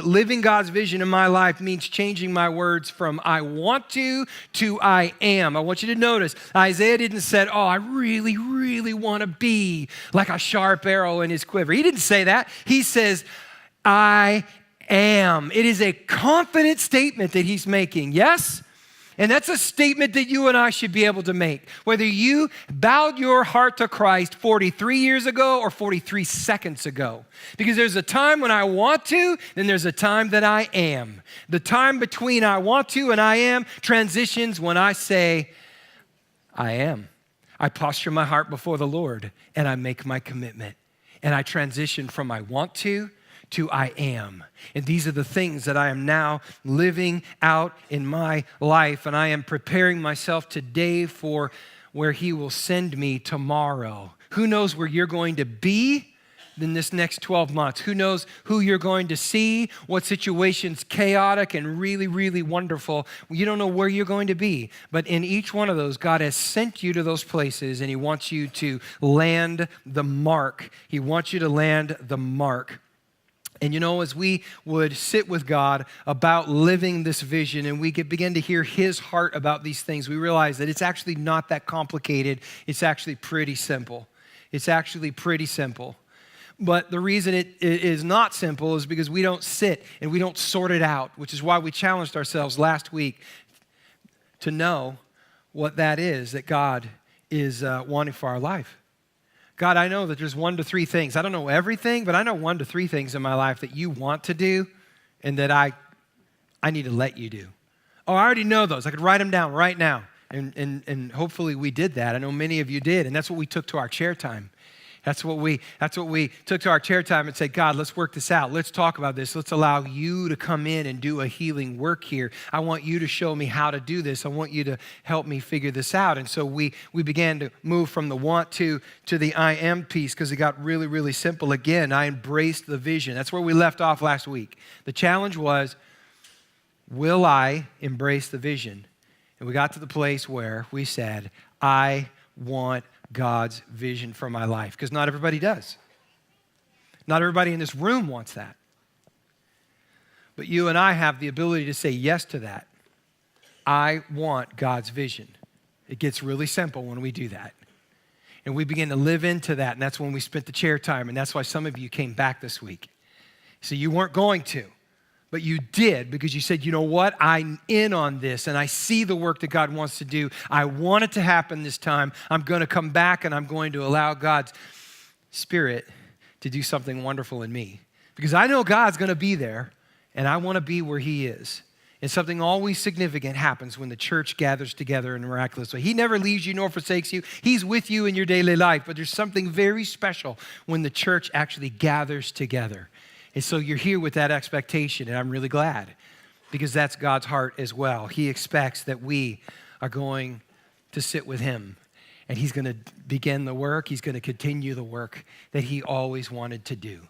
Living God's vision in my life means changing my words from I want to I am. I want you to notice, Isaiah didn't say, oh, I really, really want to be like a sharp arrow in his quiver. He didn't say that. He says, I am. It is a confident statement that he's making, yes? And that's a statement that you and I should be able to make. Whether you bowed your heart to Christ 43 years ago or 43 seconds ago. Because there's a time when I want to, then there's a time that I am. The time between I want to and I am transitions when I say, I am. I posture my heart before the Lord and I make my commitment. And I transition from I want to I am. And these are the things that I am now living out in my life. And I am preparing myself today for where he will send me tomorrow. Who knows where you're going to be in this next 12 months? Who knows who you're going to see? What situation's chaotic and really, really wonderful? You don't know where you're going to be. But in each one of those, God has sent you to those places and he wants you to land the mark. He wants you to land the mark. And you know, as we would sit with God about living this vision and we begin to hear his heart about these things, we realize that it's actually not that complicated. It's actually pretty simple. It's actually pretty simple. But the reason it is not simple is because we don't sit and we don't sort it out, which is why we challenged ourselves last week to know what that is that God is wanting for our life. God, I know that there's 1 to 3 things. I don't know everything, but I know 1 to 3 things in my life that you want to do and that I need to let you do. Oh, I already know those. I could write them down right now. And hopefully we did that. I know many of you did, and that's what we took to our chair time. That's what we took to our chair time and said, God, let's work this out. Let's talk about this. Let's allow you to come in and do a healing work here. I want you to show me how to do this. I want you to help me figure this out. And so we began to move from the want to the I am piece because it got really, really simple. Again, I embraced the vision. That's where we left off last week. The challenge was, will I embrace the vision? And we got to the place where we said, I want God's vision for my life, because not everybody does. Not everybody in this room wants that. But you and I have the ability to say yes to that. I want God's vision. It gets really simple when we do that. And we begin to live into that, and that's when we spent the chair time, and that's why some of you came back this week. So you weren't going to, but you did because you said, you know what, I'm in on this and I see the work that God wants to do. I want it to happen this time. I'm going to come back and I'm going to allow God's Spirit to do something wonderful in me because I know God's going to be there and I want to be where he is. And something always significant happens when the church gathers together in a miraculous way. He never leaves you nor forsakes you. He's with you in your daily life, but there's something very special when the church actually gathers together. And so you're here with that expectation, and I'm really glad because that's God's heart as well. He expects that we are going to sit with him, and he's going to begin the work. He's going to continue the work that he always wanted to do.